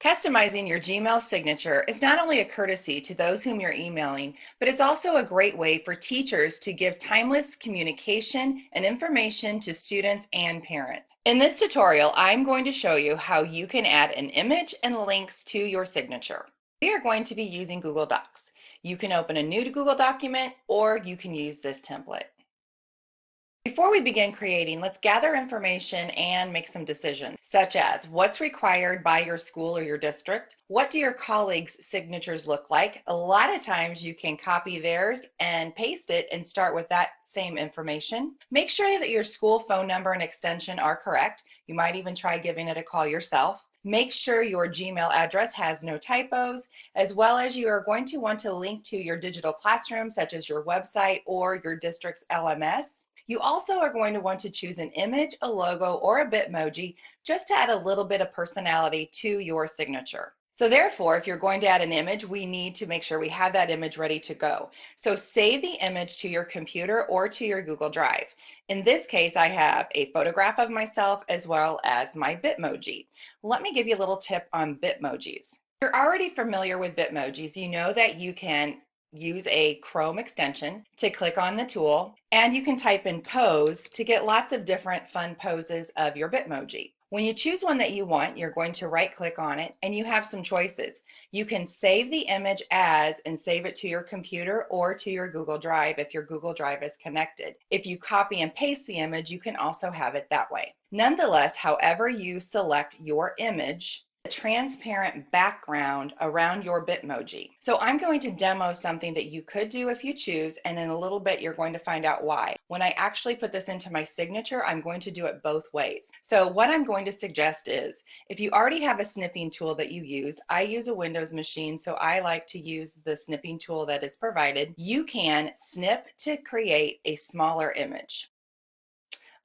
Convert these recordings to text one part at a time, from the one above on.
Customizing your Gmail signature is not only a courtesy to those whom you're emailing, but it's also a great way for teachers to give timeless communication and information to students and parents. In this tutorial, I'm going to show you how you can add an image and links to your signature. We are going to be using Google Docs. You can open a new Google document or you can use this template. Before we begin creating, let's gather information and make some decisions, such as what's required by your school or your district, what do your colleagues' signatures look like. A lot of times you can copy theirs and paste it and start with that same information. Make sure that your school phone number and extension are correct. You might even try giving it a call yourself. Make sure your Gmail address has no typos, as well as you are going to want to link to your digital classroom, such as your website or your district's LMS. You also are going to want to choose an image, a logo, or a Bitmoji just to add a little bit of personality to your signature. So therefore, if you're going to add an image, we need to make sure we have that image ready to go. So save the image to your computer or to your Google Drive. In this case, I have a photograph of myself as well as my Bitmoji. Let me give you a little tip on Bitmojis. If you're already familiar with Bitmojis, you know that you can use a Chrome extension to click on the tool, and you can type in pose to get lots of different fun poses of your Bitmoji. When you choose one that you want, you're going to right click on it and you have some choices. You can save the image as and save it to your computer or to your Google Drive if your Google Drive is connected. If you copy and paste the image, you can also have it that way. Nonetheless, however you select your image, a transparent background around your Bitmoji. So I'm going to demo something that you could do if you choose, and in a little bit you're going to find out why. When I actually put this into my signature, I'm going to do it both ways. So what I'm going to suggest is, if you already have a snipping tool that you use, I use a Windows machine, so I like to use the snipping tool that is provided. You can snip to create a smaller image.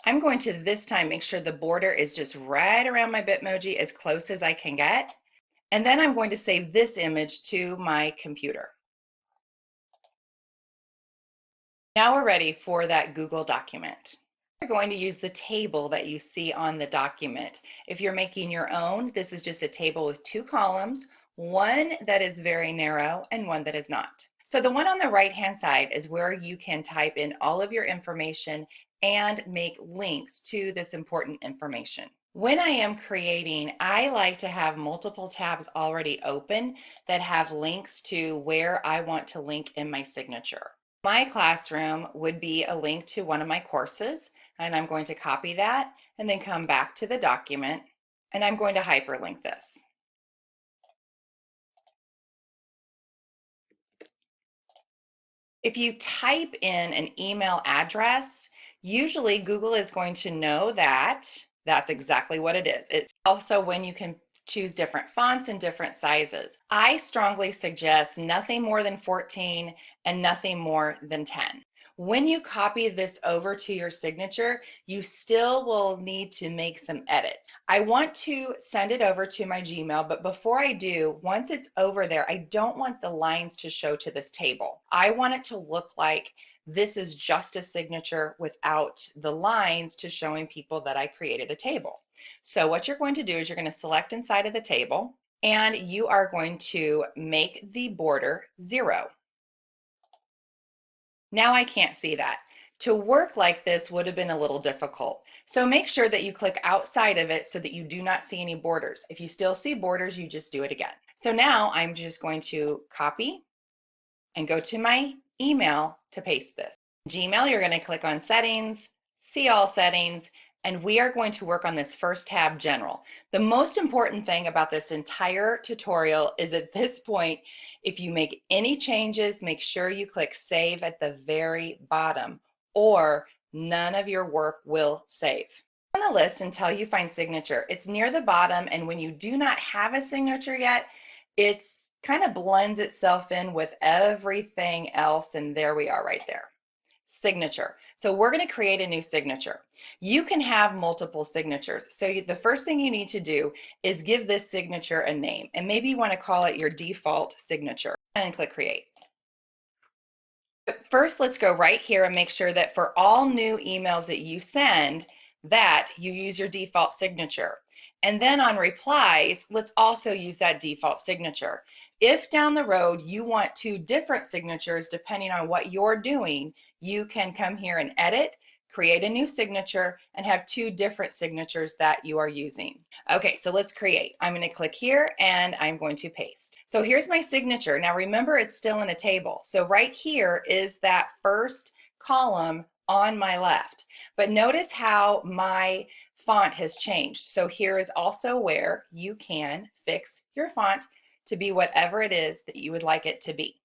I'm going to this time make sure the border is just right around my Bitmoji, as close as I can get. And then I'm going to save this image to my computer. Now we're ready for that Google document. We're going to use the table that you see on the document. If you're making your own, this is just a table with two columns, one that is very narrow and one that is not. So the one on the right-hand side is where you can type in all of your information and make links to this important information. When I am creating, I like to have multiple tabs already open that have links to where I want to link in my signature. My classroom would be a link to one of my courses, and I'm going to copy that and then come back to the document, and I'm going to hyperlink this. If you type in an email address, usually Google is going to know that that's exactly what it is. It's also when you can choose different fonts and different sizes. I strongly suggest nothing more than 14 and nothing more than 10. When you copy this over to your signature, you still will need to make some edits. I want to send it over to my Gmail, but before I do, once it's over there, I don't want the lines to show to this table. I want it to look like this is just a signature without the lines to showing people that I created a table. So what you're going to do is you're going to select inside of the table, and you are going to make the border 0. Now I can't see that. To work like this would have been a little difficult. So make sure that you click outside of it so that you do not see any borders. If you still see borders, you just do it again. So now I'm just going to copy and go to my email to paste this. Gmail, you're going to click on Settings, See All Settings, and we are going to work on this first tab, General. The most important thing about this entire tutorial is at this point, if you make any changes, make sure you click Save at the very bottom, or none of your work will save. On the list until you find signature, it's near the bottom, and when you do not have a signature yet, it's kind of blends itself in with everything else, and there we are right there. Signature. So we're going to create a new signature. You can have multiple signatures. So the first thing you need to do is give this signature a name, and maybe you want to call it your default signature, and click Create. But first, let's go right here and make sure that for all new emails that you send, that, you use your default signature. And then on replies, let's also use that default signature. If down the road you want two different signatures, depending on what you're doing, you can come here and edit, create a new signature, and have two different signatures that you are using. Okay, so let's create. I'm going to click here and I'm going to paste. So here's my signature. Now remember, it's still in a table. So right here is that first column on my left. But notice how my font has changed. So here is also where you can fix your font to be whatever it is that you would like it to be.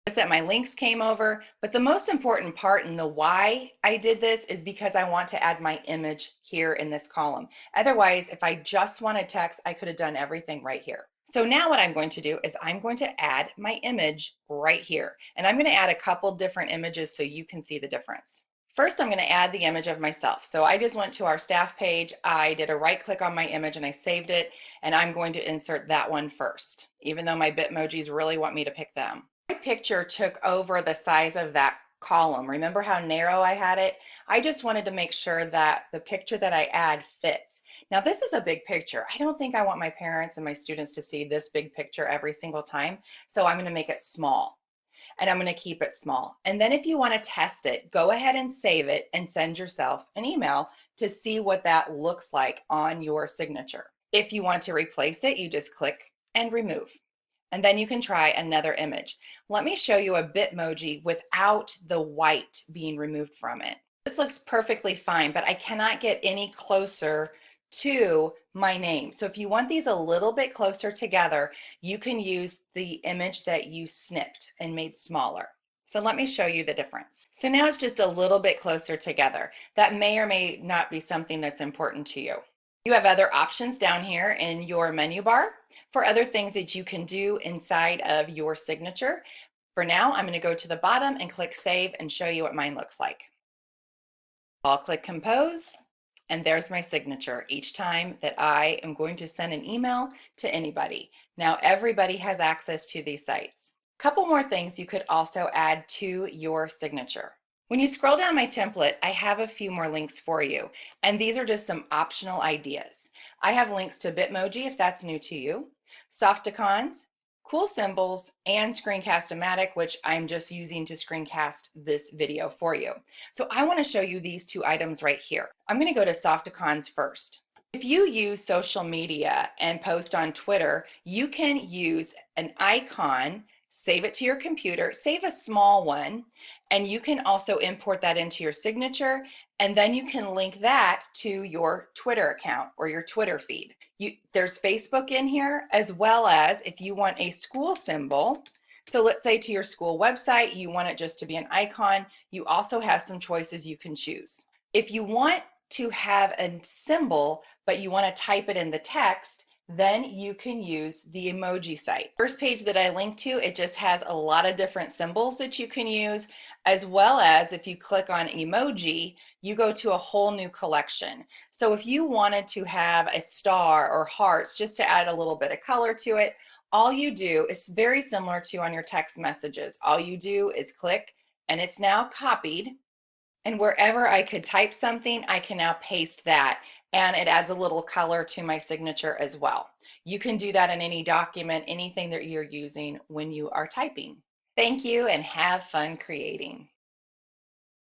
Notice that my links came over, but the most important part and the why I did this is because I want to add my image here in this column. Otherwise, if I just wanted text, I could have done everything right here. So now what I'm going to do is I'm going to add my image right here. And I'm going to add a couple different images so you can see the difference. First, I'm going to add the image of myself. So I just went to our staff page, I did a right click on my image and I saved it, and I'm going to insert that one first, even though my Bitmojis really want me to pick them. My picture took over the size of that column. Remember how narrow I had it? I just wanted to make sure that the picture that I add fits. Now this is a big picture. I don't think I want my parents and my students to see this big picture every single time, so I'm going to make it small. And I'm going to keep it small. And then if you want to test it, go ahead and save it and send yourself an email to see what that looks like on your signature. If you want to replace it, you just click and remove. And then you can try another image. Let me show you a Bitmoji without the white being removed from it. This looks perfectly fine, but I cannot get any closer to my name. So if you want these a little bit closer together, you can use the image that you snipped and made smaller. So let me show you the difference. So now it's just a little bit closer together. That may or may not be something that's important to you. You have other options down here in your menu bar for other things that you can do inside of your signature. For now, I'm going to go to the bottom and click Save and show you what mine looks like. I'll click Compose, and there's my signature each time that I am going to send an email to anybody. Now everybody has access to these sites. A couple more things you could also add to your signature. When you scroll down my template, I have a few more links for you, and these are just some optional ideas. I have links to Bitmoji if that's new to you, Softicons, Cool Symbols, and Screencast-O-Matic, which I'm just using to screencast this video for you. So I want to show you these two items right here. I'm going to go to Softicons first. If you use social media and post on Twitter, you can use an icon, save it to your computer, save a small one, and you can also import that into your signature, and then you can link that to your Twitter account or your Twitter feed. There's Facebook in here, as well as if you want a school symbol. So let's say to your school website, you want it just to be an icon. You also have some choices you can choose. If you want to have a symbol, but you want to type it in the text, then you can use the emoji site. First page that I linked to, it just has a lot of different symbols that you can use, as well as if you click on emoji, you go to a whole new collection. So if you wanted to have a star or hearts just to add a little bit of color to it, all you do is very similar to on your text messages. All you do is click and it's now copied. And wherever I could type something, I can now paste that, and it adds a little color to my signature as well. You can do that in any document, anything that you're using when you are typing. Thank you and have fun creating.